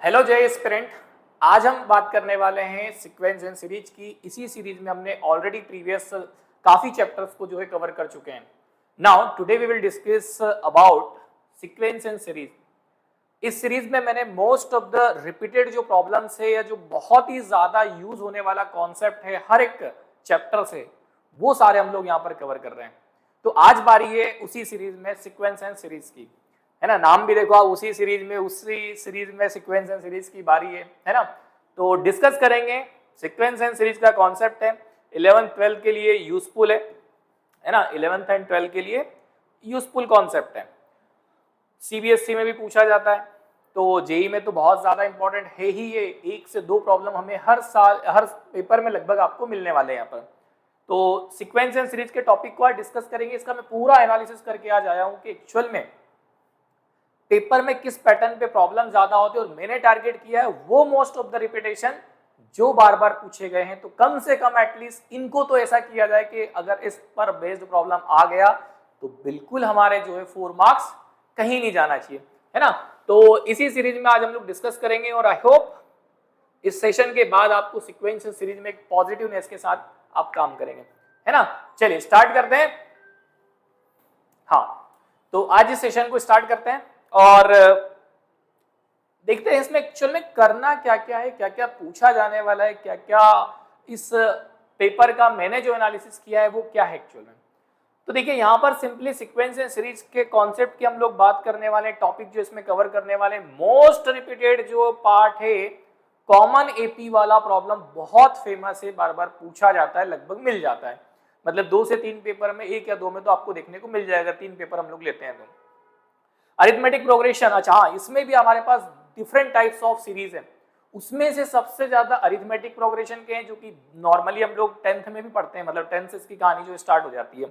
Hello जय aspirant. आज हम बात करने वाले हैं सीक्वेंस एंड सीरीज की। इसी सीरीज में हमने ऑलरेडी प्रीवियस काफी चैप्टर्स को जो है कवर कर चुके हैं। Now today we will discuss about sequence and series. इस सीरीज में मैंने मोस्ट ऑफ द रिपीटेड जो प्रॉब्लम्स है या जो बहुत ही ज्यादा यूज होने वाला कॉन्सेप्ट है हर एक चैप्टर से, वो सारे हम लोग यहाँ पर कवर कर रहे हैं। तो आज बारी है उसी सीरीज में सीक्वेंस एंड सीरीज की, है ना। नाम भी देखो आप, उसी सीरीज में सीक्वेंस एंड सीरीज की बारी है ना। तो डिस्कस करेंगे। सीक्वेंस एंड सीरीज का कॉन्सेप्ट है 11th 12th के लिए यूजफुल है ना। 11th एंड 12th के लिए यूजफुल कॉन्सेप्ट है। सीबीएसई में भी पूछा जाता है, तो जेई में तो बहुत ज्यादा इंपॉर्टेंट है ही। ये 1 से 2 प्रॉब्लम हमें हर साल हर पेपर में लगभग आपको मिलने वाले हैं यहाँ पर। तो सीक्वेंस एंड सीरीज के टॉपिक को आज डिस्कस करेंगे। इसका मैं पूरा एनालिसिस करके आज आया हूँ कि एक्चुअल में पेपर में किस पैटर्न पे प्रॉब्लम ज्यादा होते हैं, और मैंने टारगेट किया है वो मोस्ट ऑफ द रिपीटेशन जो बार बार पूछे गए हैं। तो कम से कम एटलीस्ट इनको तो ऐसा किया जाए कि अगर इस पर बेस्ड प्रॉब्लम आ गया तो बिल्कुल हमारे जो है 4 मार्क्स कहीं नहीं जाना चाहिए, है ना। तो इसी सीरीज में आज हम लोग डिस्कस करेंगे, और आई होप इस सेशन के बाद आपको सीक्वेंस सीरीज में एक पॉजिटिवनेस के साथ आप काम करेंगे, है ना। चलिए स्टार्ट करते हैं। हाँ, तो आज इस सेशन को स्टार्ट करते हैं और देखते हैं इसमें एक्चुअल में करना क्या क्या है, क्या क्या पूछा जाने वाला है, क्या क्या इस पेपर का मैंने जो एनालिसिस किया है वो क्या है एक्चुअल में। तो देखिए यहाँ पर सिंपली सीक्वेंस एंड सीरीज के कॉन्सेप्ट की हम लोग बात करने वाले, टॉपिक जो इसमें कवर करने वाले, मोस्ट रिपीटेड जो पार्ट है कॉमन एपी वाला प्रॉब्लम, बहुत फेमस है, बार बार पूछा जाता है, लगभग मिल जाता है। मतलब 2 से 3 पेपर में, 1 या 2 में तो आपको देखने को मिल जाएगा, 3 पेपर हम लोग लेते हैं तो। अरिथमेटिक प्रोग्रेशन, अच्छा हाँ, इसमें भी हमारे पास डिफरेंट टाइप्स ऑफ सीरीज है। उसमें से सबसे ज्यादा अरिथमेटिक प्रोग्रेशन के हैं, जो कि नॉर्मली हम लोग 10th में भी पढ़ते हैं, मतलब 10th से इसकी कहानी जो स्टार्ट हो जाती है।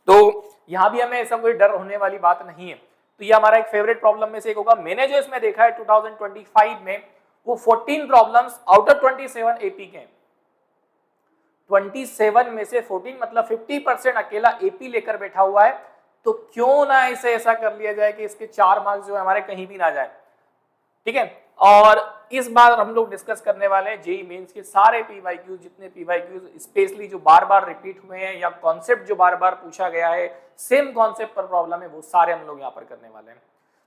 तो यहाँ भी हमें ऐसा कोई डर होने वाली बात नहीं है। तो ये हमारा एक फेवरेट प्रॉब्लम में से एक होगा। मैंने जो इसमें देखा है 2025 में, वो 14 प्रॉब्लम्स आउट ऑफ 27 एपी के, 27 में से 14 मतलब 50% अकेला एपी लेकर बैठा हुआ है। तो क्यों ना इसे ऐसा कर लिया जाए कि इसके 4 मार्क्स जो है हमारे कहीं भी ना जाए, ठीक है। और इस बार हम लोग डिस्कस करने वाले हैं जेईई मेंस के सारे पीवाईक्यूज, जितने पीवाईक्यूज स्पेशली जो बार बार रिपीट हुए हैं या कॉन्सेप्ट जो बार बार पूछा गया है, सेम कॉन्सेप्ट पर प्रॉब्लम है, वो सारे हम लोग यहाँ पर करने वाले हैं।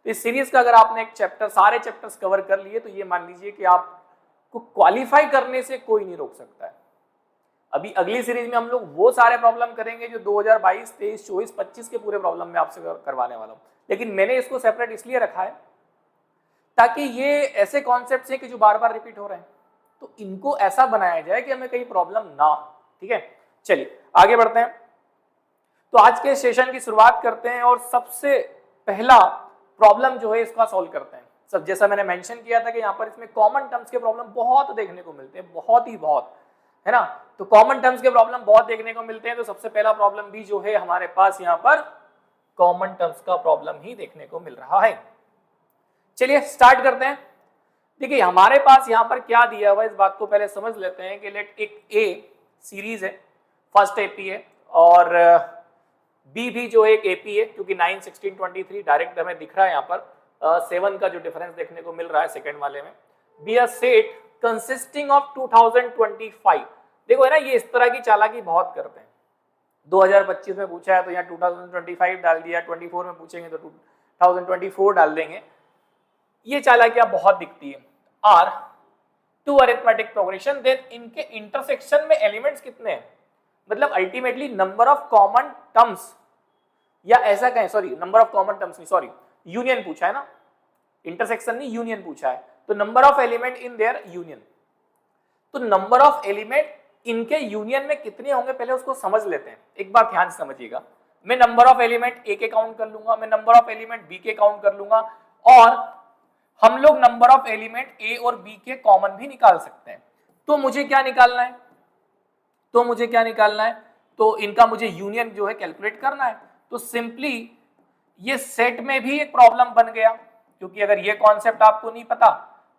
तो इस सीरीज का अगर आपने एक चैप्टर, सारे चैप्टर्स कवर कर लिए, तो ये मान लीजिए कि आपको क्वालिफाई करने से कोई नहीं रोक सकता है। अभी अगली सीरीज में हम लोग वो सारे प्रॉब्लम करेंगे जो 2022, 23, 24, 25 के पूरे प्रॉब्लम में आपसे करवाने वाला हूं। लेकिन मैंने इसको सेपरेट इसलिए रखा है ताकि ये ऐसे कॉन्सेप्ट्स हैं कि जो बार बार रिपीट हो रहे हैं, तो इनको ऐसा बनाया जाए कि हमें कहीं प्रॉब्लम ना हो, ठीक है। चलिए आगे बढ़ते हैं। तो आज के सेशन की शुरुआत करते हैं और सबसे पहला प्रॉब्लम जो है इसका सॉल्व करते हैं। सब जैसा मैंने मेंशन किया था कि यहाँ पर इसमें कॉमन टर्म्स के प्रॉब्लम बहुत देखने को मिलते हैं, बहुत ही बहुत, है ना। तो कॉमन टर्म्स के प्रॉब्लम बहुत देखने को मिलते हैं, तो सबसे पहला प्रॉब्लम भी जो है हमारे पास यहाँ पर कॉमन टर्म्स का प्रॉब्लम ही देखने को मिल रहा है। चलिए स्टार्ट करते हैं। देखिए हमारे पास यहाँ पर क्या दिया हुआ है, इस बात को पहले समझ लेते हैं कि लेट एक ए सीरीज है, फर्स्ट एपी है, और बी भी जो एक एपी है, क्योंकि 9, 16, 23 डायरेक्ट हमें दिख रहा है यहाँ पर 7 का जो डिफरेंस देखने को मिल रहा है सेकंड वाले में। Be a set consisting of 2025। देखो है ना, ये इस तरह की चालाकी बहुत करते हैं। 2025 में पूछा है तो यहाँ 2025 डाल दिया, 24 में पूछेंगे तो 2024 डाल देंगे। ये चालाकियां बहुत दिखती है। Are two arithmetic progression, then इनके इंटरसेक्शन में एलिमेंट्स कितने हैं, मतलब ultimately number of common terms, या ऐसा कहें, sorry number of common terms नहीं, सॉरी यूनियन पूछा है ना, इंटरसेक्शन नहीं यूनियन पूछा है। तो number of element in their union, तो नंबर ऑफ एलिमेंट इनके यूनियन में कितने होंगे पहले उसको समझ लेते हैं। एक बार ध्यान से समझिएगा, मैं नंबर ऑफ एलिमेंट ए के काउंट कर लूंगा, मैं नंबर ऑफ एलिमेंट बी के काउंट कर लूंगा, और हम लोग नंबर ऑफ एलिमेंट ए और बी के कॉमन भी निकाल सकते हैं। तो मुझे क्या निकालना है, तो इनका मुझे यूनियन जो है कैलकुलेट करना है। तो सिंपली ये सेट में भी एक प्रॉब्लम बन गया, क्योंकि अगर ये कॉन्सेप्ट आपको नहीं पता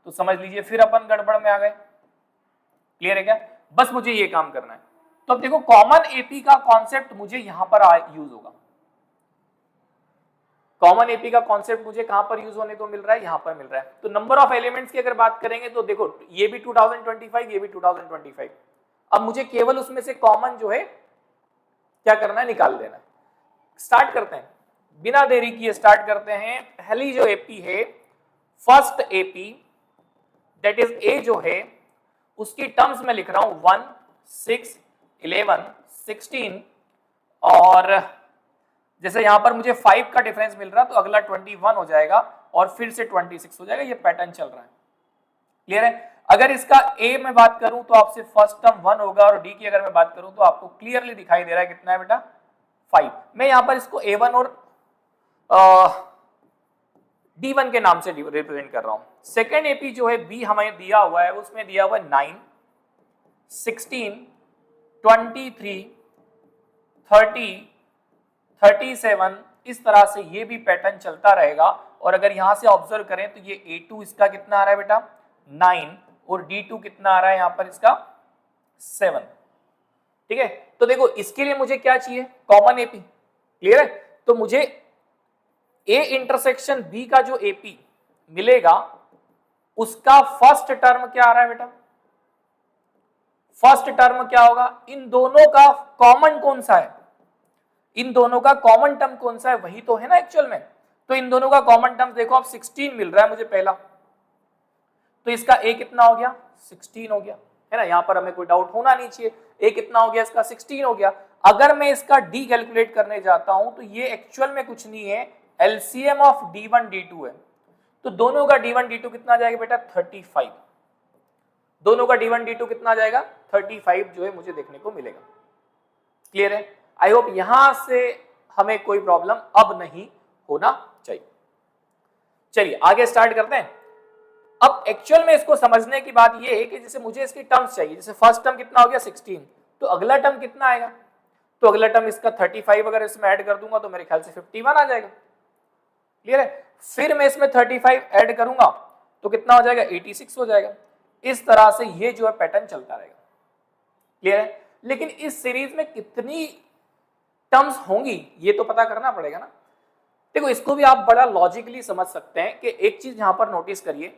तो समझ लीजिए फिर अपन गड़बड़ में आ गए। क्लियर है क्या, बस मुझे ये काम करना है। तो अब देखो कॉमन एपी का कॉन्सेप्ट मुझे यहां पर यूज होगा। कॉमन एपी का कॉन्सेप्ट मुझे कहां पर यूज होने को मिल रहा है, यहां पर मिल रहा है। तो नंबर ऑफ एलिमेंट्स की अगर बात करेंगे तो देखो ये भी 2025, ये भी 2025। अब मुझे केवल उसमें से कॉमन जो है क्या करना है, निकाल देना है। स्टार्ट करते हैं, बिना देरी किए स्टार्ट करते हैं। पहली जो एपी है, first AP that is a जो है, उसकी टर्म्स में लिख रहा हूं 1, 6, 11, 16 और जैसे यहां पर मुझे 5 का डिफरेंस मिल रहा तो अगला 21 हो जाएगा और फिर से 26 हो जाएगा। ये पैटर्न चल रहा है, क्लियर है। अगर इसका ए में बात करूं तो आपसे फर्स्ट टर्म 1 होगा और डी की अगर मैं बात करूं तो आपको क्लियरली दिखाई दे रहा है कितना है बेटा, 5। मैं यहां पर इसको A1 और D1 के नाम से रिप्रेजेंट कर रहा हूं। सेकेंड एपी जो है बी हमें दिया हुआ है, उसमें दिया हुआ है 9, 16, 23, 30, 37, इस तरह से ये भी पैटर्न चलता रहेगा। और अगर यहां से ऑब्जर्व करें तो ये A2 इसका कितना आ रहा है बेटा, 9 और D2 कितना आ रहा है यहां पर इसका 7, ठीक है। तो देखो इसके लिए मुझे क्या चाहिए, कॉमन एपी, क्लियर है। तो मुझे A इंटरसेक्शन B का जो एपी मिलेगा उसका फर्स्ट टर्म क्या आ रहा है बेटा, फर्स्ट टर्म क्या होगा, इन दोनों का कॉमन कौन सा है, इन दोनों का कॉमन टर्म कौन सा है, वही तो है ना एक्चुअल में। तो इन दोनों का कॉमन टर्म देखो आप 16 मिल रहा है मुझे पहला, तो इसका ए कितना हो गया, 16 हो गया, है ना। यहां पर हमें कोई डाउट होना नहीं चाहिए, ए कितना हो गया इसका, 16 हो गया। अगर मैं इसका डी कैलकुलेट करने जाता हूं तो ये एक्चुअल में कुछ नहीं है, एलसीएम ऑफ D1 D2 है। तो दोनों का D1 D2 कितना जाएगा बेटा, 35। दोनों का D1 D2 कितना जाएगा, 35 जो है मुझे देखने को मिलेगा, क्लियर है। आई होप यहां से हमें कोई प्रॉब्लम अब नहीं होना चाहिए। चलिए आगे स्टार्ट करते हैं। अब एक्चुअल में इसको समझने की बात यह है कि जैसे मुझे इसकी टर्म्स चाहिए, जैसे फर्स्ट टर्म कितना हो गया 16, तो अगला टर्म कितना आएगा, तो अगला टर्म इसका 35 अगर इसमें ऐड कर दूंगा तो मेरे ख्याल से 51 आ जाएगा, क्लियर है। फिर मैं इसमें 35 ऐड करूंगा तो कितना हो जाएगा, 86 हो जाएगा। इस तरह से ये जो है पैटर्न चलता रहेगा, क्लियर है। लेकिन इस सीरीज में कितनी टर्म्स होंगी ये तो पता करना पड़ेगा ना। देखो इसको भी आप बड़ा लॉजिकली समझ सकते हैं कि एक चीज यहां पर नोटिस करिए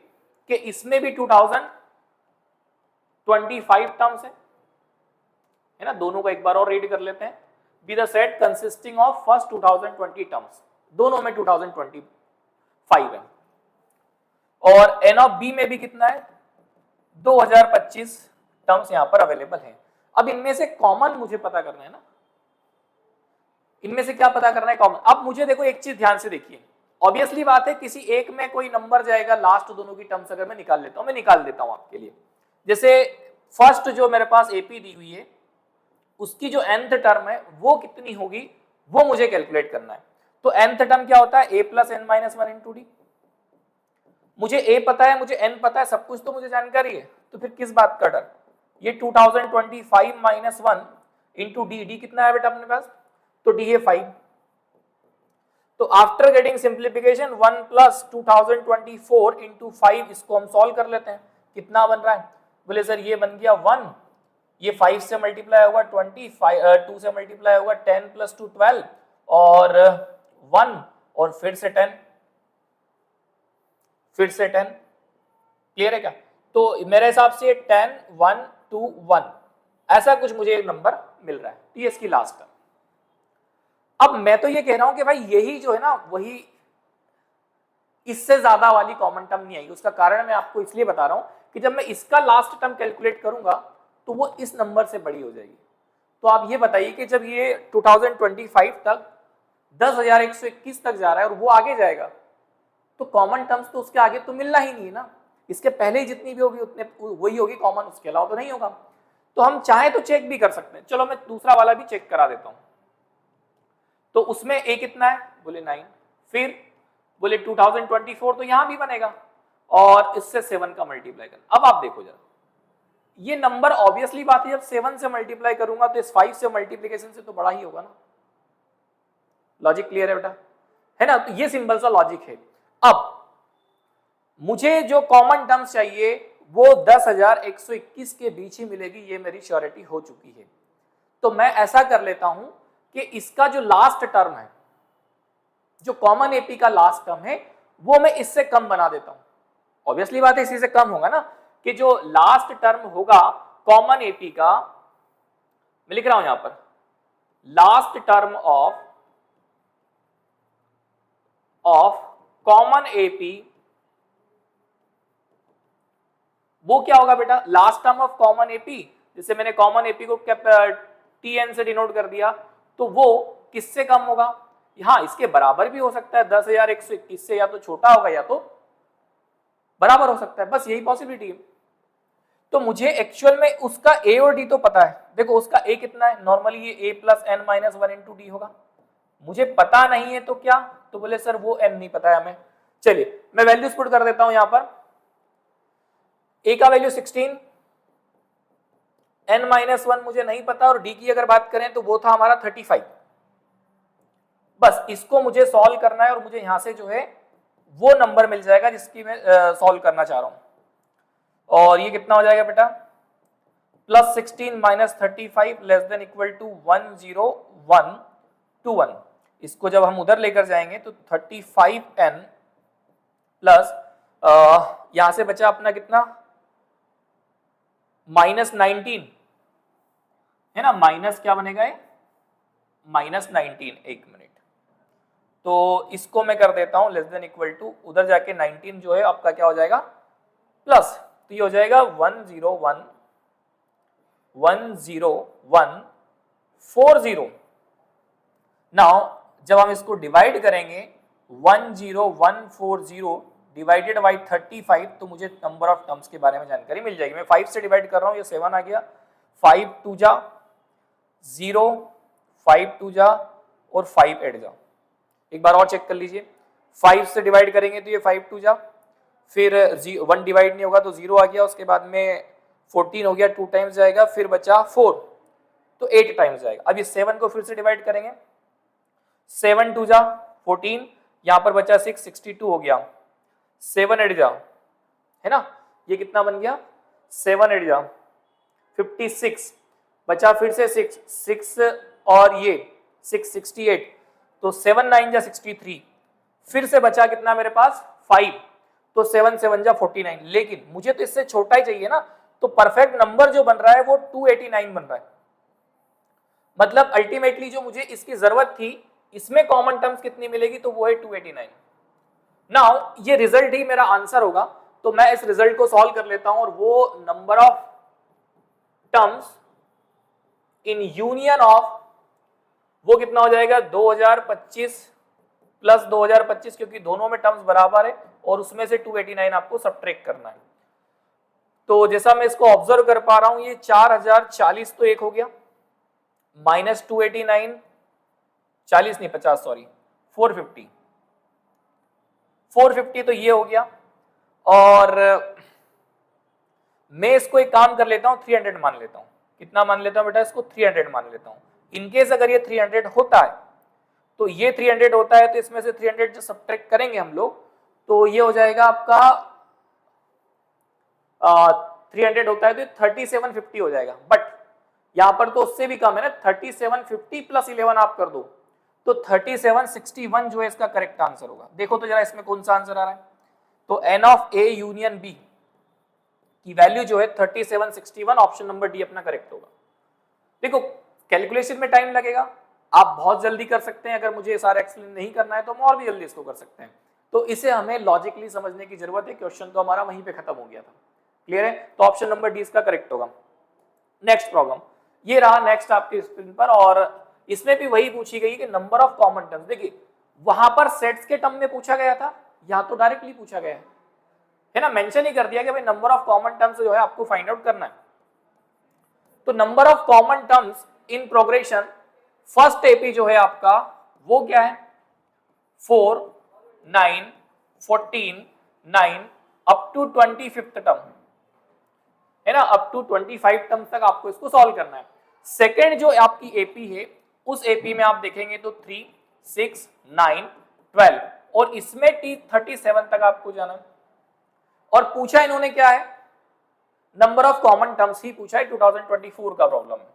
कि इसमें भी 2025 टर्म्स है ना। दोनों को एक बार और रीड कर लेते हैं। Be the set consisting of first 2020 terms, दोनों में 2025 है। और एन ऑफ बी में भी कितना है, 2025 टर्म्स यहां पर अवेलेबल है। अब इनमें से कॉमन मुझे पता करना है ना, इनमें से क्या पता करना है, कॉमन। अब मुझे देखो एक चीज ध्यान से देखिए, ऑब्वियसली बात है किसी एक में कोई नंबर जाएगा, लास्ट दोनों की टर्म्स अगर मैं निकाल लेता हूं, मैं निकाल देता हूं आपके लिए। जैसे फर्स्ट जो मेरे पास एपी दी हुई है उसकी जो nth टर्म है वो कितनी होगी वो मुझे कैलकुलेट करना है। तो nth टर्म क्या होता है, a plus n minus 1 into D. मुझे a पता है, मुझे n पता है, सब कुछ तो मुझे जानकारी है, तो फिर किस बात का डर। ये 2025 माइनस 1 इंटू डी, डी कितना है बेटा अपने पास, तो डी है 5। तो after getting simplification 1 plus 2024 into 5, इसको हम सॉल्व कर लेते हैं, कितना बन रहा है, बोले सर ये बन गया 1, ये 5 से मल्टीप्लाई होगा 20, 2 से मल्टीप्लाई होगा 10 प्लस 2 12 और 1 और फिर से 10, फिर से 10, क्लियर है क्या। तो मेरे हिसाब से 10 1 2 1 ऐसा कुछ मुझे एक नंबर मिल रहा है, तो ये इसकी लास्ट टर्म। अब मैं तो ये कह रहा हूं कि भाई यही जो है ना वही, इससे ज्यादा वाली कॉमन टर्म नहीं आएगी। उसका कारण मैं आपको इसलिए बता रहा हूं कि जब मैं इसका लास्ट टर्म कैलकुलेट करूंगा तो वो इस नंबर से बड़ी हो जाएगी। तो आप ये बताइए कि जब ये 2025 तक 10,121 तक जा रहा है और वो आगे जाएगा तो कॉमन टर्म्स तो उसके आगे तो मिलना ही नहीं है ना। इसके पहले ही जितनी भी होगी उतने वही होगी कॉमन, उसके अलावा तो नहीं होगा। तो हम चाहे तो चेक भी कर सकते हैं, चलो मैं दूसरा वाला भी चेक करा देता हूं। तो उसमें a कितना है, बोले 9, फिर बोले 2024 तो यहां भी बनेगा और इससे 7 का मल्टीप्लाई करना। अब आप देखो जरा ये नंबर, ऑब्वियसली बात है जब 7 से मल्टीप्लाई करूंगा तो इस 5 से मल्टीप्लिकेशन से तो बड़ा ही होगा ना। लॉजिक क्लियर है बेटा, है ना। तो ये सिंपल सा लॉजिक है। अब मुझे जो कॉमन टर्म्स चाहिए वो 10,121 के बीच ही मिलेगी, ये मेरी श्योरिटी हो चुकी है। तो मैं ऐसा कर लेता हूं कि इसका जो लास्ट टर्म है जो कॉमन एपी का लास्ट टर्म है वो मैं इससे कम बना देता हूं। ऑब्वियसली बात है इसी से कम होगा ना, कि जो लास्ट टर्म होगा कॉमन एपी का, मैं लिख रहा हूं यहां पर last term of common AP, वो क्या होगा बेटा, last term of common AP, जिसे मैंने कॉमन एपी को टीएन से डिनोट कर दिया, तो वो किससे कम होगा, हाँ इसके बराबर भी हो सकता है, 10,121 से या तो छोटा होगा या तो बराबर हो सकता है, बस यही पॉसिबिलिटी है। तो मुझे एक्चुअल में उसका ए और डी तो पता है, देखो उसका ए कितना है, नॉर्मली ये A plus N minus 1 into D होगा, मुझे पता नहीं है तो क्या, तो बोले सर वो एन नहीं पता है हमें। चलिए मैं वैल्यूज पुट कर देता हूं यहां पर, ए का वैल्यू 16, एन माइनस 1 मुझे नहीं पता, और डी की अगर बात करें तो वो था हमारा 35। बस इसको मुझे सॉल्व करना है और मुझे यहां से जो है वो नंबर मिल जाएगा जिसकी मैं सॉल्व करना चाह रहा हूं। और ये कितना हो जाएगा बेटा, plus 16 minus 35 less than equal to 10121। इसको जब हम उधर लेकर जाएंगे तो 35n प्लस यहां से बचा अपना कितना, माइनस 19 है ना, माइनस क्या बनेगा ये, माइनस 19, एक मिनट, तो इसको मैं कर देता हूं लेस देन इक्वल टू, उधर जाके 19 जो है आपका क्या हो जाएगा प्लस, तो ये हो जाएगा 10140। नाउ जब हम इसको डिवाइड करेंगे 10140 डिवाइडेड बाई 35, तो मुझे नंबर ऑफ टर्म्स के बारे में जानकारी मिल जाएगी। मैं 5 से डिवाइड कर रहा हूं, ये 7 आ गया, 5 2 जा 0, 5 2 जा और 5 8 जा। एक बार और चेक कर लीजिए, 5 से डिवाइड करेंगे तो ये 5 2 जा, फिर 1 डिवाइड नहीं होगा तो 0 आ गया, उसके बाद में 14 हो गया, 2 टाइम्स जाएगा, फिर बचा 4 तो 8 टाइम्स जाएगा। अब ये 7 को फिर से डिवाइड करेंगे, 7 2 जा 14, यहां पर बचा 6, 62 हो गया, 7 8 जा है ना, ये कितना बन गया 7 8 जा 56, बचा फिर से 6 और ये 6 68, तो 7 9 जा 63, फिर से बचा कितना मेरे पास 5, तो 7 7 जा 49। लेकिन मुझे तो इससे छोटा ही चाहिए ना, तो परफेक्ट नंबर जो बन रहा है वो 289 बन रहा है। मतलब अल्टीमेटली जो मुझे इसकी जरूरत थी, इसमें कॉमन टर्म्स कितनी मिलेगी, तो वो है 289। नाउ ये रिजल्ट ही मेरा आंसर होगा, तो मैं इस रिजल्ट को सॉल्व कर लेता हूं, और वो number of terms in union of, वो कितना हो जाएगा 2025 प्लस 2025, क्योंकि दोनों में टर्म्स बराबर है और उसमें से 289 आपको सबट्रैक्ट करना है। तो जैसा मैं इसको ऑब्जर्व कर पा रहा हूं, ये 4040 तो एक हो गया, माइनस 289, 40 नहीं 50 सॉरी 450 तो ये हो गया, और मैं इसको एक काम कर लेता हूं 300 मान लेता हूं। कितना मान लेता हूं बेटा, इसको 300 मान लेता हूं। इनकेस अगर ये 300 होता है तो ये 300 होता है, तो इसमें से 300 जो सबट्रैक्ट करेंगे हम लोग, तो ये हो जाएगा आपका 300 होता है तो 3750 हो जाएगा। बट यहां पर तो उससे भी कम है ना, 3750 प्लस 11 आप कर दो तो 3761 जो है इसका करेक्ट आंसर होगा। देखो तो जरा इसमें कौन सा आंसर आ रहा है, तो N of A union B की वैल्यू जो है 3761, ऑप्शन नंबर डी अपना करेक्ट होगा। देखो कैलकुलेशन में टाइम लगेगा, आप बहुत जल्दी कर सकते हैं, अगर मुझे सारा एक्सप्लेन नहीं करना है तो हम और भी जल्दी इसको कर सकते हैं। तो इसे हमें लॉजिकली समझने की जरूरत है, क्वेश्चन तो हमारा वहीं पे खत्म हो गया था। क्लियर है, तो ऑप्शन नंबर डी इसका करेक्ट होगा। नेक्स्ट प्रॉब्लम ये रहा नेक्स्ट आपकी स्क्रीन पर, और इसमें भी वही पूछी गई कि नंबर ऑफ कॉमन टर्म्स। देखिए वहां पर सेट्स के टर्म में पूछा गया था, यहां तो डायरेक्टली पूछा गया है ना, मेंशन ही कर दिया कि भाई नंबर ऑफ कॉमन टर्म्स जो है आपको फाइंड आउट करना है। तो number of common terms in progression, first AP जो है आपका वो क्या है 4 9 14 9 अप टू 25th टर्म है ना, अप टू 25 टर्म तक आपको इसको सॉल्व करना है। सेकेंड जो आपकी एपी है, उस एपी में आप देखेंगे तो 3 6 9 12, और इसमें T37 तक आपको जाना है। और पूछा इन्होंने क्या है, नंबर ऑफ कॉमन टर्म्स ही पूछा है, 2024 का प्रॉब्लम है।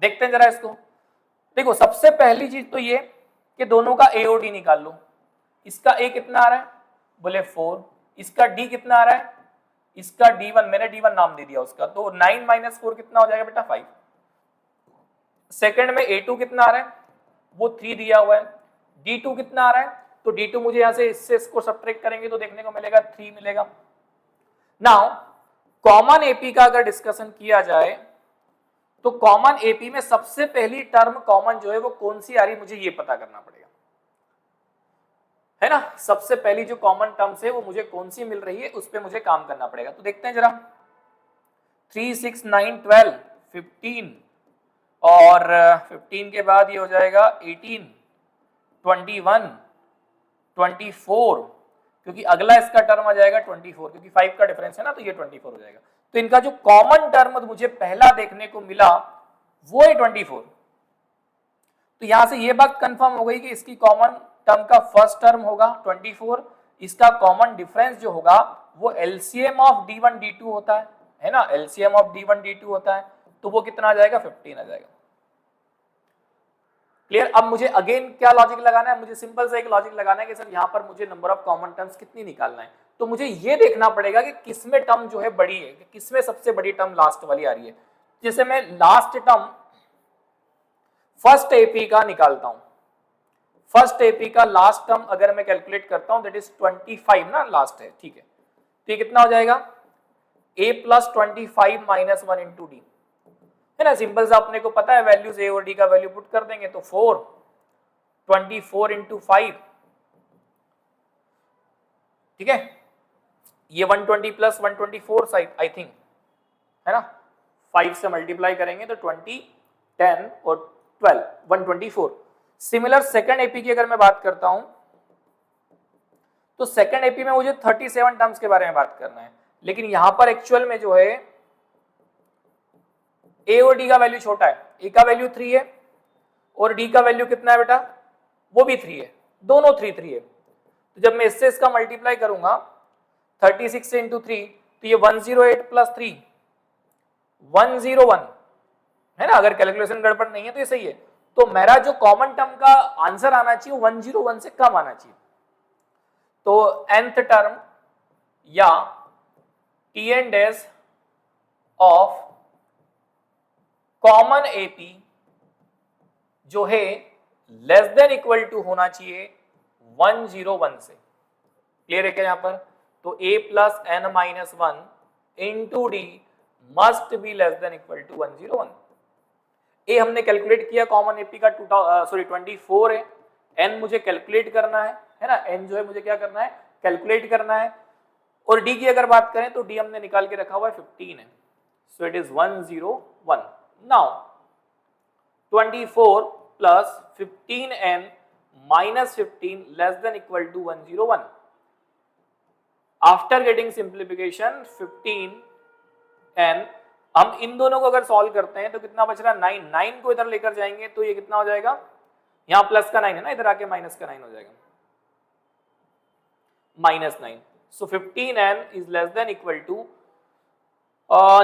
देखते हैं जरा इसको। देखो सबसे पहली चीज तो ये कि दोनों का एओडी निकाल लो। इसका ए कितना आ रहा है, बोले 4, इसका डी कितना आ रहा है, इसका D1, मैंने D1 नाम दे दिया उसका, तो 9 माइनस 4 कितना हो जाएगा बेटा 5। सेकंड में A2 कितना आ रहा है, वो 3 दिया हुआ है। D2 कितना आ रहा है, तो D2 मुझे यहां से इससे इसको सब्ट्रैक्ट करेंगे तो देखने को मिलेगा 3 मिलेगा। नाउ कॉमन एपी का अगर डिस्कशन किया जाए तो कॉमन एपी में सबसे पहली टर्म कॉमन जो है वो कौन सी आ रही, मुझे ये पता करना पड़ेगा, है ना। सबसे पहली जो कॉमन टर्म्स है वो मुझे कौन सी मिल रही है, उस पर मुझे काम करना पड़ेगा। तो देखते हैं जरा, 3, 6, 9, 12, 15 और 15 के बाद ये हो जाएगा 18, 21, 24, क्योंकि अगला इसका टर्म आ जाएगा 24, क्योंकि 5 का डिफरेंस है ना, तो ये 24 हो जाएगा। तो इनका जो कॉमन टर्म मुझे पहला देखने को मिला वो है 24। तो यहां से ये बात कंफर्म हो गई कि इसकी कॉमन टर्म का फर्स्ट टर्म होगा 24, इसका कॉमन डिफरेंस जो होगा वो एलसीएम ऑफ D1 D2 होता है ना, एलसीएम ऑफ D1 D2 होता है, तो वो कितना आ जाएगा, 15 आ जाएगा। क्लियर। अब मुझे अगेन क्या लॉजिक लगाना है, मुझे सिंपल सा एक लॉजिक लगाना है कि सर यहाँ पर मुझे नंबर ऑफ कॉमन टर्म्स कितनी निकालना है, तो मुझे ये देखना पड़ेगा कि किसमें टर्म जो है बड़ी है, कि किसमें सबसे बड़ी टर्म लास्ट वाली आ रही है। जैसे मैं लास्ट टर्म फर्स्ट एपी का निकालता हूं, फर्स्ट एपी का लास्ट टर्म अगर मैं कैलकुलेट करता हूं दैट इज 25 ना, लास्ट है, ठीक है। तो ये कितना हो जाएगा, a + 25 - 1 × d, है ना। सिंपल सा अपने को पता है वैल्यूज a और d का वैल्यू पुट कर देंगे तो 4, 24 × 5, ठीक है। ये 120 + 124 आई थिंक, है ना, 5 से मल्टीप्लाई करेंगे तो 20, 10 और 12, 124। सिमिलर सेकंड एपी की अगर मैं बात करता हूं तो सेकंड एपी में मुझे 37 टर्म्स के बारे में बात करना है, लेकिन यहां पर एक्चुअल में जो है ए और डी का वैल्यू छोटा है, ए का वैल्यू 3 है और डी का वैल्यू कितना है बेटा, वो भी 3 है, दोनों 3 3 है। तो जब मैं इससे इसका मल्टीप्लाई करूंगा 36 से × 3 तो ये 108 + 3 101, है ना। अगर कैलकुलेशन गड़बड़ नहीं है तो ये सही है। तो मेरा जो कॉमन टर्म का आंसर आना चाहिए 101 से कम आना चाहिए। तो nth टर्म या T&S ऑफ कॉमन एपी जो है लेस देन इक्वल टू होना चाहिए 101 से। क्लियर है क्या यहां पर। तो a + n - 1 × d must be less than equal to 101। ए हमने कैलकुलेट किया कॉमन एपी का 24 है, एन मुझे कैलकुलेट करना है ना, एन जो है मुझे क्या करना है, कैलकुलेट करना है। और डी की अगर बात करें तो डी हमने निकाल के रखा हुआ है 15 है, so it is 101। Now 24 + 15n - 15 less than equal to 101। After getting simplification 15n, हम इन दोनों को अगर सॉल्व करते हैं तो कितना बच रहा है 9, 9 को इधर लेकर जाएंगे तो ये कितना हो जाएगा, यहां प्लस का 9 है ना, इधर आके माइनस का 9 हो जाएगा, -9। So 15n is less than equal to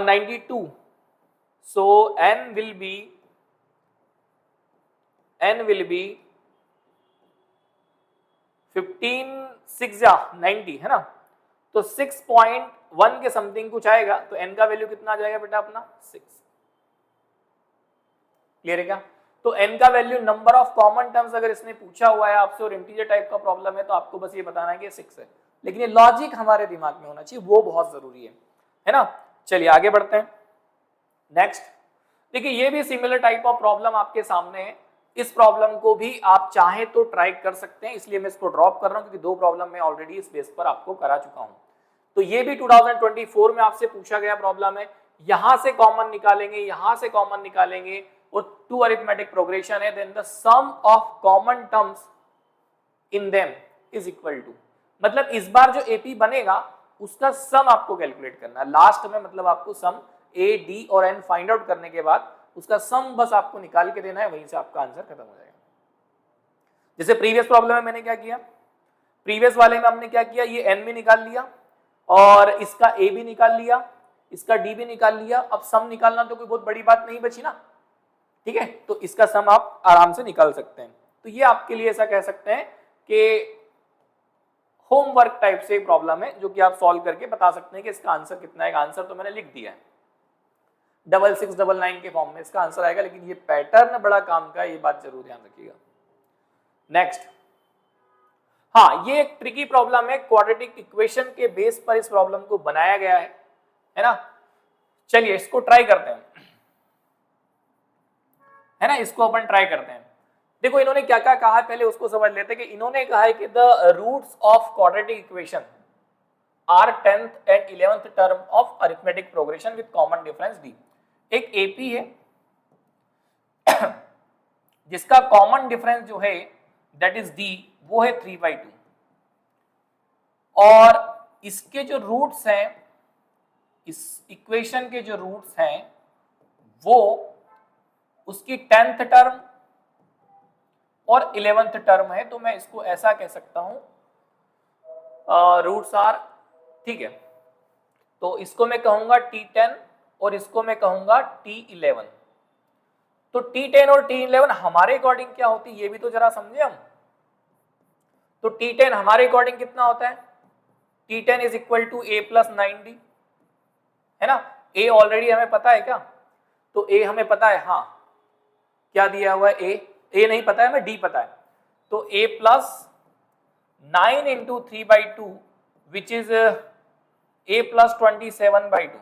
92। So n will be 15 6 या 90, है ना। तो 6.1 के समथिंग कुछ आएगा, तो n का वैल्यू कितना आ जाएगा बेटा अपना 6। क्लियर है क्या। तो n का value number of common terms अगर इसने पूछा हुआ है आपसे और इंटीजर टाइप का प्रॉब्लम है तो आपको बस ये बताना है कि 6 है, लेकिन ये लॉजिक हमारे दिमाग में होना चाहिए, वो बहुत जरूरी है ना। चलिए आगे बढ़ते हैं। नेक्स्ट देखिए, ये भी सिमिलर टाइप ऑफ प्रॉब्लम आपके सामने है। इस प्रॉब्लम को भी आप चाहे तो ट्राई कर सकते हैं, इसलिए मैं इसको ड्रॉप कर रहा हूं क्योंकि 2 प्रॉब्लम मैं ऑलरेडी इस बेस पर आपको करा चुका हूं। तो ये भी 2024 में आपसे पूछा गया प्रॉब्लम है, यहां से कॉमन निकालेंगे, यहां से कॉमन निकालेंगे और 2 अरिथमेटिक प्रोग्रेशन है, then the sum of common terms in them is equal to, मतलब इस बार जो एपी बनेगा उसका सम आपको कैलकुलेट करना है लास्ट में, मतलब आपको सम ए डी और एन फाइंड आउट करने के बाद उसका सम बस आपको निकाल के देना है, वहीं से आपका आंसर खत्म हो जाएगा। जैसे प्रीवियस प्रॉब्लम में मैंने क्या किया, प्रीवियस वाले में हमने क्या किया, ये एन भी निकाल लिया और इसका ए भी निकाल लिया, इसका डी भी निकाल लिया। अब सम निकालना तो कोई बहुत बड़ी बात नहीं बची ना, ठीक है। तो इसका सम आप आराम से निकाल सकते हैं। तो ये आपके लिए ऐसा कह सकते हैं कि होमवर्क टाइप से प्रॉब्लम है जो कि आप सॉल्व करके बता सकते हैं कि इसका आंसर कितना है। आंसर तो मैंने लिख दिया है 6699 के फॉर्म में इसका आंसर आएगा, लेकिन ये पैटर्न बड़ा काम का है, ये बात जरूर ध्यान रखिएगा। नेक्स्ट, हाँ ये एक ट्रिकी प्रॉब्लम है, क्वाड्रेटिक इक्वेशन के बेस पर इस प्रॉब्लम को बनाया गया है ना। चलिए इसको ट्राई करते हैं, है ना, इसको अपन ट्राई करते हैं। देखो इन्होंने क्या क्या कहा है पहले उसको समझ लेते हैं। कि इन्होंने कहा है कि the roots of quadratic equation are 10th and 11th term of arithmetic progression with common difference D. एक एपी है जिसका कॉमन डिफरेंस जो है दैट इज डी, वो है 3/2 और इसके जो रूट्स हैं, इस इक्वेशन के जो रूट्स हैं वो उसकी 10th टर्म और 11th टर्म है। तो मैं इसको ऐसा कह सकता हूं रूट्स आर, ठीक है, तो इसको मैं कहूंगा T10 और इसको मैं कहूंगा T11। तो T10 और T11 हमारे अकॉर्डिंग क्या होती है ये भी तो जरा समझे हम। तो T10 हमारे अकॉर्डिंग कितना होता है, T10 is equal to A plus 9D, है ना। A ऑलरेडी हमें पता है क्या, तो A हमें पता है, हाँ क्या दिया हुआ है A नहीं पता है हमें, D पता है। तो A plus 9 into 3/2 which is A plus 27/2,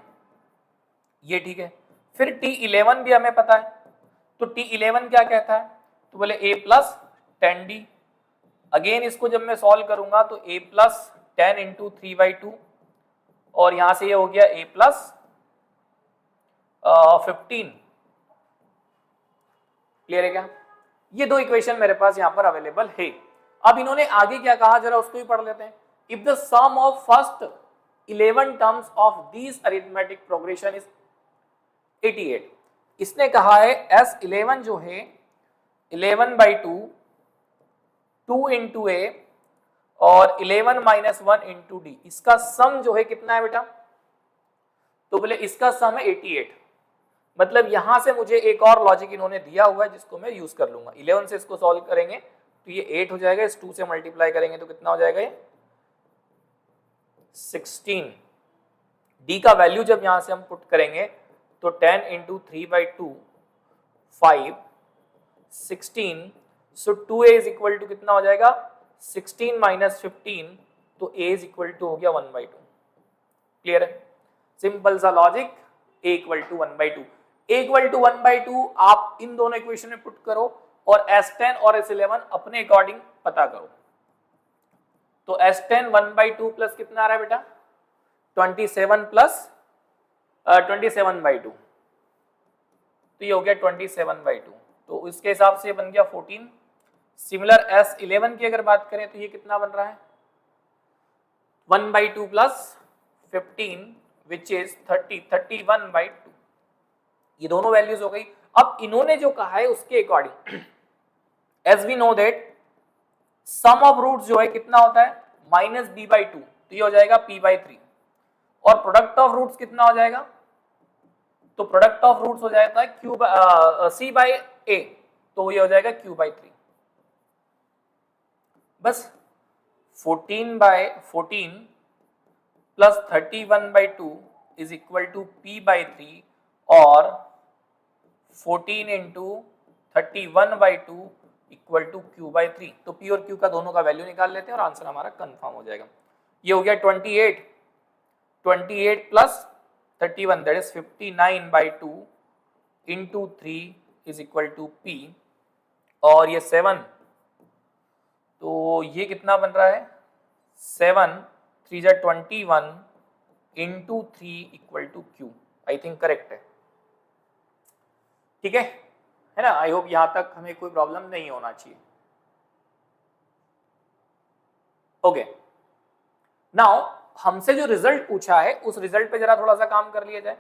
ये ठीक है। फिर T11 भी हमें पता है, तो T11 क्या कहता है, तो बोले A प्लस 10D। अगेन इसको जब मैं सॉल्व करूंगा तो A प्लस 10 इंटू 3/2 और यहां से ये हो गया A प्लस 15। क्लियर है क्या। ये दो इक्वेशन मेरे पास यहां पर अवेलेबल है। अब इन्होंने आगे क्या कहा जरा उसको भी पढ़ लेते हैं। If the sum of first 11 terms of this arithmetic progression is 88। इसने कहा है S11 जो है 11/2 2 इंटू A और 11 माइनस 1 इंटू D, इसका सम जो है कितना है बेटा, तो बोले इसका सम है 88। मतलब यहां से मुझे एक और लॉजिक इन्होंने दिया हुआ है जिसको मैं यूज कर लूंगा। 11 से इसको सॉल्व करेंगे तो ये 8 हो जाएगा, इस 2 से मल्टीप्लाई करेंगे तो कितना हो जाएगा ये 16। D का वैल्यू जब यहां से हम पुट करेंगे तो 10 into 3/2 5 16, so 2A is equal to कितना हो जाएगा 16 माइनस 15, तो A इज इक्वल टू हो गया 1/2। क्लियर है, सिंपल सा logic, A equal to 1/2। A equal to 1/2 आप इन दोनों इक्वेशन में पुट करो और S10 और S11 अपने अकॉर्डिंग पता करो। तो S10 1/2 प्लस कितना आ रहा है बेटा 27 प्लस 27/2, तो ये हो गया 27/2, तो इसके हिसाब से बन गया 14। सिमिलर S11 की अगर बात करें तो ये कितना बन रहा है 1/2 प्लस 15 विच इज 31/2। ये दोनों वैल्यूज हो गई। अब इन्होंने जो कहा है उसके according as we know that sum of roots जो है कितना होता है -b/2, तो ये हो जाएगा p/3 और प्रोडक्ट ऑफ रूट्स कितना हो जाएगा, तो प्रोडक्ट ऑफ रूट्स हो जाता है c/a, तो ये हो जाएगा q/3। बस 14/14 plus 31/2 is equal to p/3 और 14 इंटू 31/2 इक्वल टू q/3। तो p और q का दोनों का वैल्यू निकाल लेते हैं और आंसर हमारा कंफर्म हो जाएगा। ये हो गया 28 plus 31 that is 59/2 into 3 is equal to p और ये 7, तो ये कितना बन रहा है 7 3 जा 21 into 3 equal to q। I think correct है, ठीक है ना। आई होप यहां तक हमें कोई प्रॉब्लम नहीं होना चाहिए। ओके, नाउ हमसे जो रिजल्ट पूछा है उस रिजल्ट पे जरा थोड़ा सा काम कर लिया जाए।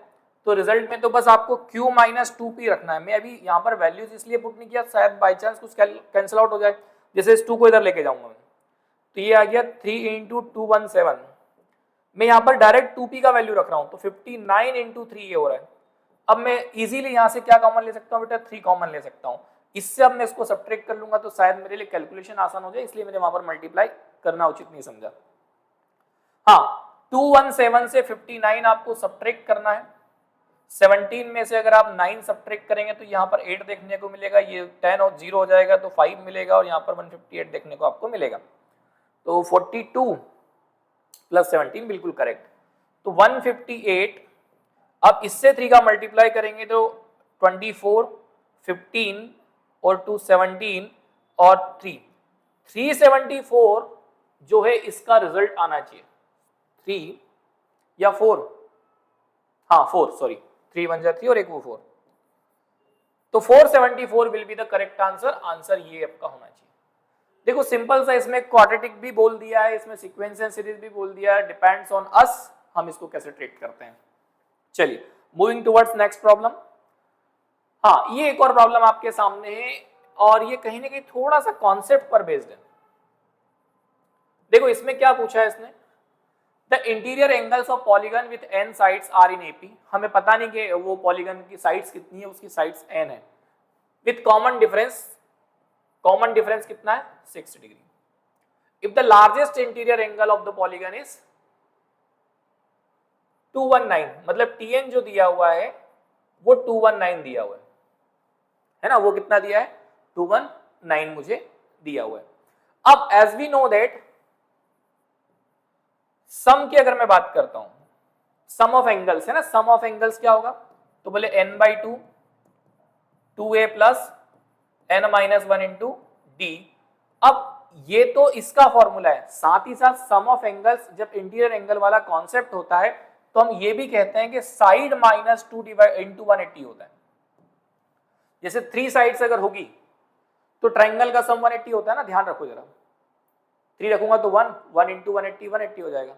तो रिजल्ट में तो बस आपको q माइनस 2p रखना है। मैं अभी यहाँ पर वैल्यूज इसलिए पुट नहीं किया शायद बाई चांस कुछ कैंसिल आउट हो जाए। जैसे इस 2 को इधर लेके जाऊंगा मैं, तो ये आ गया 3 इंटू 217। मैं यहाँ पर डायरेक्ट 2p का वैल्यू रख रहा हूँ, तो 59 इंटू 3 ये हो रहा है। अब मैं इजीली यहाँ से क्या कॉमन ले सकता हूँ बेटा 3 कॉमन ले सकता हूँ। इससे अब मैं इसको सब्ट्रैक्ट कर लूंगा तो शायद मेरे लिए कैलकुलेशन आसान हो जाए, इसलिए मैंने वहां पर मल्टीप्लाई करना उचित नहीं समझा। हाँ 217 से 59 आपको सब्ट्रैक्ट करना है। 17 में से अगर आप 9 सब्ट्रैक्ट करेंगे तो यहाँ पर 8 देखने को मिलेगा, ये 10 और 0 हो जाएगा तो 5 मिलेगा, और यहाँ पर 158 देखने को आपको मिलेगा। तो 42 प्लस 17 बिल्कुल करेक्ट। तो 158, अब इससे 3 का मल्टीप्लाई करेंगे तो 24, 15 और 2 17 और 374 जो है इसका रिजल्ट आना चाहिए। 3 या 4, हाँ 4, सॉरी 3 1 3 और एक वो 4, तो 474 will be the correct answer. Answer ये आपका होना चाहिए। देखो सिंपल सा, इसमें क्वाड्रेटिक भी बोल दिया है, इसमें सीक्वेंस एंड सीरीज भी बोल दिया है, डिपेंड्स ऑन अस हम इसको कैसे ट्रीट करते हैं। चलिए मूविंग टुवर्ड्स नेक्स्ट प्रॉब्लम। हाँ ये एक और प्रॉब्लम आपके सामने है, और ये कहीं ना कहीं थोड़ा सा कॉन्सेप्ट पर बेस्ड है। देखो इसमें क्या पूछा है इसने, the interior angles of polygon with n sides are in AP. हमें पता नहीं कि वो पॉलीगन की साइड्स कितनी है, उसकी साइड्स n है, विथ कॉमन डिफरेंस कितना है 6 degree. If the largest interior angle of the polygon is 219, मतलब tn जो दिया हुआ है वो 219 दिया हुआ है ना, वो कितना दिया है 219 मुझे दिया हुआ है। अब as we know that sum की अगर मैं बात करता हूं, सम ऑफ एंगल्स है ना, सम ऑफ एंगल्स क्या होगा, तो बोले n/2 2a plus n-1 into D. अब ये तो इसका फॉर्मूला है, साथ ही साथ सम ऑफ एंगल्स जब इंटीरियर एंगल वाला कॉन्सेप्ट होता है तो हम ये भी कहते हैं कि साइड -2 इंटू 180 होता है। जैसे 3 साइड्स अगर होगी तो ट्राइंगल का सम 180 होता है ना, ध्यान रखो जरा, 3 रखूंगा तो 1 इंटू 180 हो जाएगा।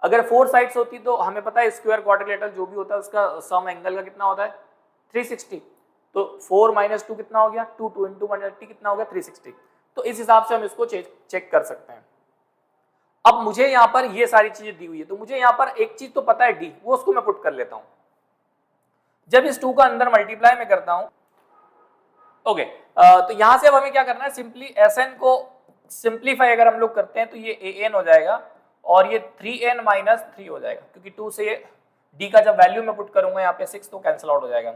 अगर 4 साइड्स होती तो हमें पता है स्क्वायर क्वाड्रिलेटरल जो भी होता है उसका सम एंगल का कितना होता है 360, तो 4 - 2 कितना हो गया 2 इंटू 180 कितना हो गया 360। तो इस हिसाब से हम इसको चेक कर सकते हैं। अब मुझे यहाँ पर ये सारी चीजें दी हुई है, तो मुझे यहाँ पर एक चीज तो पता है डी, वो उसको मैं पुट कर लेता हूं। जब इस 2 का अंदर मल्टीप्लाई में करता हूं, ओके, तो यहां से अब हमें क्या करना है, सिंपली Sn को सिंप्लीफाई अगर हम लोग करते हैं तो ये An हो जाएगा और ये 3n - 3 हो जाएगा, क्योंकि 2 से d का जब वैल्यू मैं पुट करूंगा यहाँ पे 6 तो कैंसिल आउट हो जाएगा।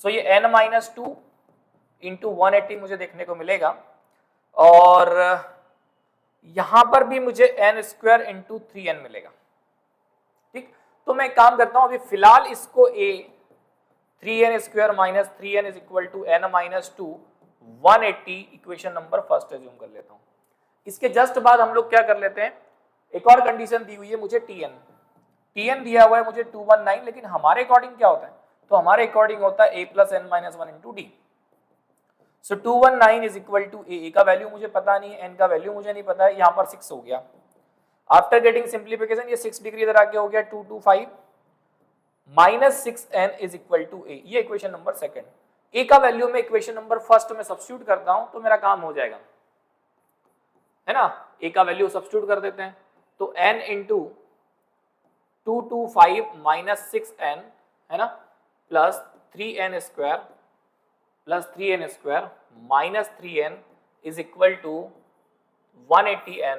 सो ये n - 2 इंटू 180 मुझे देखने को मिलेगा, और यहां पर भी मुझे n² इंटू 3n मिलेगा। ठीक, तो मैं एक काम करता हूं, अभी फिलहाल इसको 3n² - 3n is equal to n - 2 180 equation number first assume कर लेता हूं। इसके जस्ट बाद हम लोग क्या कर लेते हैं, एक और कंडीशन दी हुई है मुझे tn दिया हुआ है मुझे 219, लेकिन हमारे अकॉर्डिंग क्या होता है, तो हमारे अकॉर्डिंग होता है a plus n - 1 into D. So 219 is equal to a का वैल्यू मुझे पता नहीं है, n का वैल्यू मुझे नहीं पता है, यहाँ पर 6 हो गया। आफ्टर गेटिंग सिंप्लीफिकेशन ये 6 डिग्री इधर आके हो गया 225 minus 6n is equal to a, ये इक्वेशन नंबर सेकंड। a का वैल्यू में इक्वेशन नंबर फर्स्ट में सब्स्टिट्यूट करता हूं तो मेरा काम हो जाएगा, है ना। a का वैल्यू सब्स्टिट्यूट कर देते हैं, तो n इंटू 225 माइनस 6n है ना, plus 3n² minus 3n is equal to 180n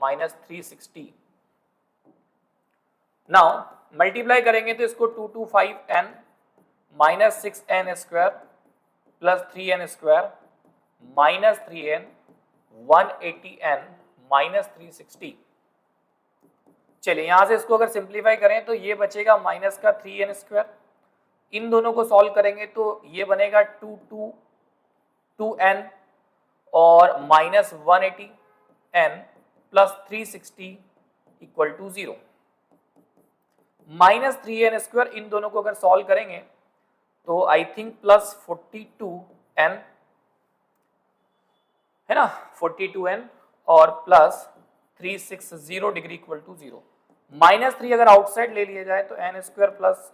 minus 360। Now multiply करेंगे तो इसको 225n minus 6n² plus 3n² minus 3n 180n minus 360। चलिए यहां से इसको अगर सिंप्लीफाई करें तो ये बचेगा माइनस का 3n², इन दोनों को सॉल्व करेंगे तो ये बनेगा 2n और minus 180n plus 360 equal to 0। Minus 3n² इन दोनों को अगर सॉल्व करेंगे तो आई थिंक प्लस 42n है ना, 42n और plus 360 degree equal to 0। Minus 3 अगर आउटसाइड ले लिया जाए तो n² प्लस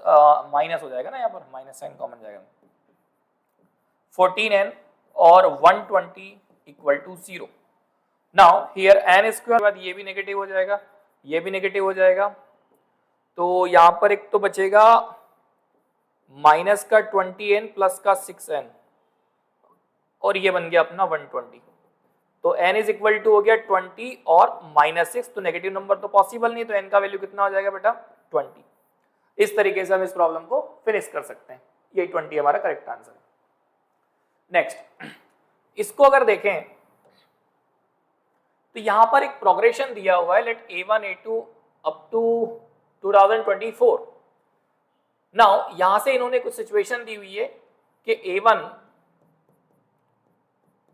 माइनस हो जाएगा ना, यहाँ पर माइनस साइन कॉमन जाएगा, 14n और 120 equal to 0। Now here n² बाद ये भी नेगेटिव हो जाएगा, ये भी नेगेटिव हो जाएगा, तो यहाँ पर एक तो बचेगा माइनस का 20n प्लस का 6n और ये बन गया अपना 120। तो n इज इक्वल टू हो गया 20 और -6, तो नेगेटिव नंबर तो पॉसिबल नहीं, तो n का वैल्यू कितना हो जाएगा बेटा 20। इस तरीके से हम इस प्रॉब्लम को फिनिश कर सकते हैं, यही 20 हमारा करेक्ट आंसर है। नेक्स्ट, इसको अगर देखें तो यहां पर एक प्रोग्रेशन दिया हुआ है, late A1 A2 up to 2024। Now यहां से इन्होंने कुछ सिचुएशन दी हुई है कि A1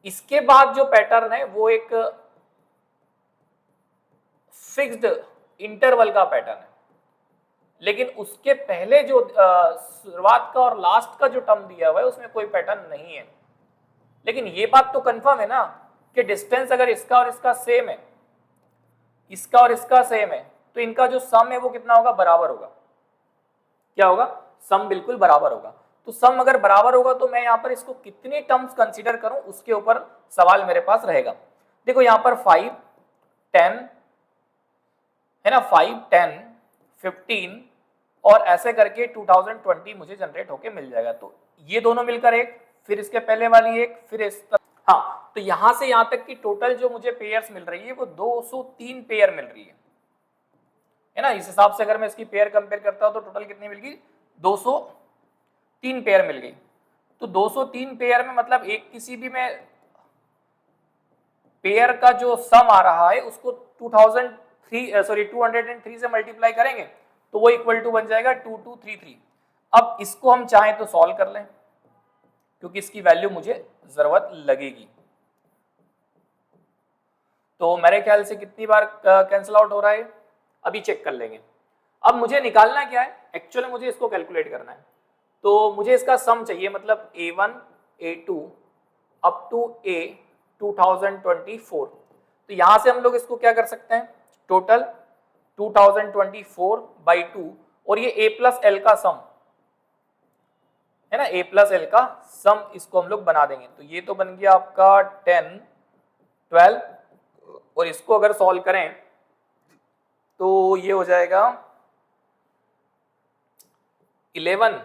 इसके बाद जो पैटर्न है वो एक फिक्स्ड इंटरवल का पैटर्न है, लेकिन उसके पहले जो शुरुआत का और लास्ट का जो टर्म दिया हुआ है उसमें कोई पैटर्न नहीं है। लेकिन ये बात तो कंफर्म है ना कि डिस्टेंस अगर इसका और इसका सेम है, इसका और इसका सेम है, तो इनका जो सम है वो कितना होगा, बराबर होगा। क्या होगा, सम बिल्कुल बराबर होगा। तो सम अगर बराबर होगा तो मैं यहाँ पर इसको कितनी टर्म्स कंसीडर करूं उसके ऊपर सवाल मेरे पास रहेगा। देखो यहाँ पर 5, 10 है ना, 5, 10, 15 और ऐसे करके 2020 मुझे जनरेट होके मिल जाएगा। तो ये दोनों मिलकर एक, फिर इसके पहले वाली एक, फिर इस हाँ, तो यहां से यहां तक की टोटल जो मुझे पेयर्स मिल रही है वो 203 पेयर मिल रही है ना। इस हिसाब से अगर मैं इसकी पेयर कंपेयर करता हूं तो टोटल कितनी मिल गई, 203 पेयर मिल गई। तो 203 पेयर में मतलब एक किसी भी में पेयर का जो सम आ रहा है उसको 203 से मल्टीप्लाई करेंगे तो वो इक्वल टू बन जाएगा 2233। अब इसको हम चाहें तो सॉल्व कर लें क्योंकि इसकी वैल्यू मुझे जरूरत लगेगी। तो मेरे ख्याल से कितनी बार कैंसिल आउट हो रहा है अभी चेक कर लेंगे। अब मुझे निकालना क्या है, एक्चुअली मुझे इसको कैलकुलेट करना है। तो मुझे इसका सम चाहिए, मतलब A1 A2 up to A 2024। तो यहां से हम लोग इसको क्या कर सकते हैं, टोटल 2024 बाई 2 और ये A प्लस एल का सम है ना, A प्लस एल का सम इसको हम लोग बना देंगे। तो ये तो बन गया आपका 10, 12 और इसको अगर सॉल्व करें तो ये हो जाएगा 11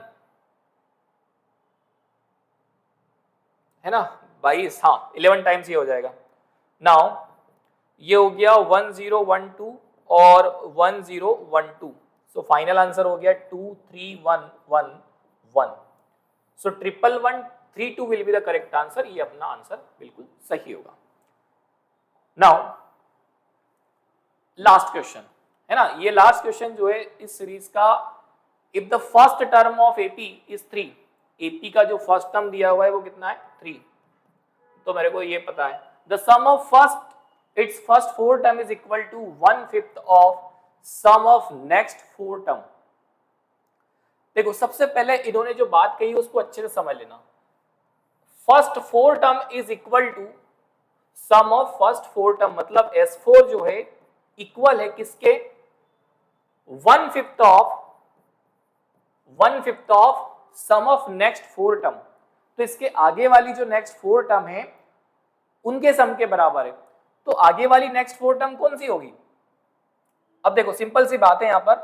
है ना, 22, हाँ 11 टाइम्स ये हो जाएगा। नाउ ये हो गया 1012 और 1012, सो फाइनल आंसर हो गया 23111। सो 1132 will be the correct answer, ये अपना आंसर बिल्कुल सही होगा। नाउ लास्ट क्वेश्चन है ना, ये लास्ट क्वेश्चन जो है इस सीरीज का, if the first term of AP is 3, AP का जो फर्स्ट टर्म दिया हुआ है वो कितना है 3, तो मेरे को ये पता है the sum of its first 4 term is equal to 1/5 of sum of next 4 term. देखो सबसे पहले इन्होंने जो बात कही उसको अच्छे से समझ लेना। First 4 term is equal to sum of first 4 term, मतलब S4 जो है इक्वल है किसके, 1/5 of sum of next 4 term. तो इसके आगे वाली जो नेक्स्ट 4 टर्म है उनके सम के बराबर है। तो आगे वाली नेक्स्ट 4 टर्म कौन सी होगी, अब देखो सिंपल सी बात है यहां पर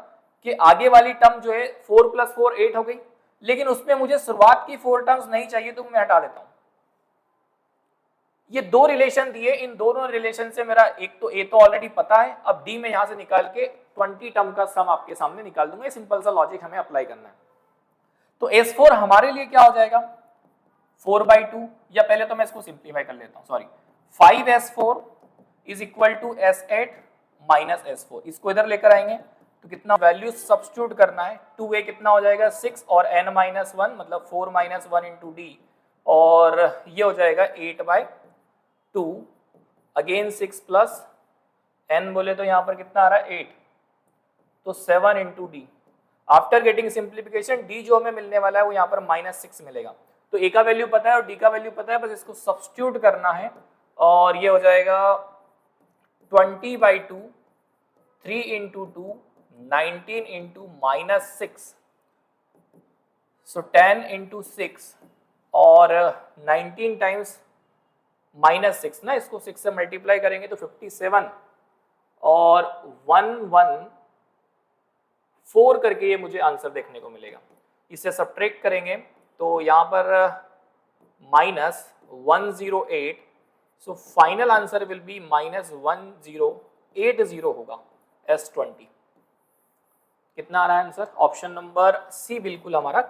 कि आगे वाली टर्म जो है 4 + 4 8 हो गई, लेकिन उसमें मुझे शुरुआत की 4 टर्म्स नहीं चाहिए तो मैं हटा देता हूं। ये दो रिलेशन दिए, इन दोनों रिलेशन से मेरा एक तो ए तो ऑलरेडी पता है, अब डी में यहां से निकाल के 20 टर्म का सम आपके सामने निकाल दूंगा। सिंपल सा लॉजिक हमें अप्लाई करना है। तो S4 हमारे लिए क्या हो जाएगा 4/2, या पहले तो मैं इसको सिंप्लीफाई कर लेता हूं, sorry 5S4 is equal to S8 minus S4, इसको इधर लेकर आएंगे तो कितना वैल्यू सब्स्टिट्यूट करना है, 2A कितना हो जाएगा 6 और n-1 मतलब 4 - 1 इंटू डी, और ये हो जाएगा 8/2 अगेन 6 प्लस n बोले तो यहाँ पर कितना आ रहा है 8, तो 7 into D. After getting simplification D जो हमें मिलने वाला है वो यहाँ पर -6 मिलेगा। तो ए का वैल्यू पता है और डी का वैल्यू पता है, बस इसको सब्स्टिट्यूट करना है और ये हो जाएगा 20/2, 3 इंटू 2 19 इंटू -6, सो 10 इंटू 6 और 19 टाइम्स -6 ना, इसको 6 से मल्टीप्लाई करेंगे तो 57 और 114 करके ये मुझे आंसर देखने को मिलेगा। इसे सब्ट्रैक्ट करेंगे तो यहाँ पर -108 so final answer will be -1080 होगा S20। कितना आ रहा है आंसर? ऑप्शन नंबर सी बिल्कुल हमारा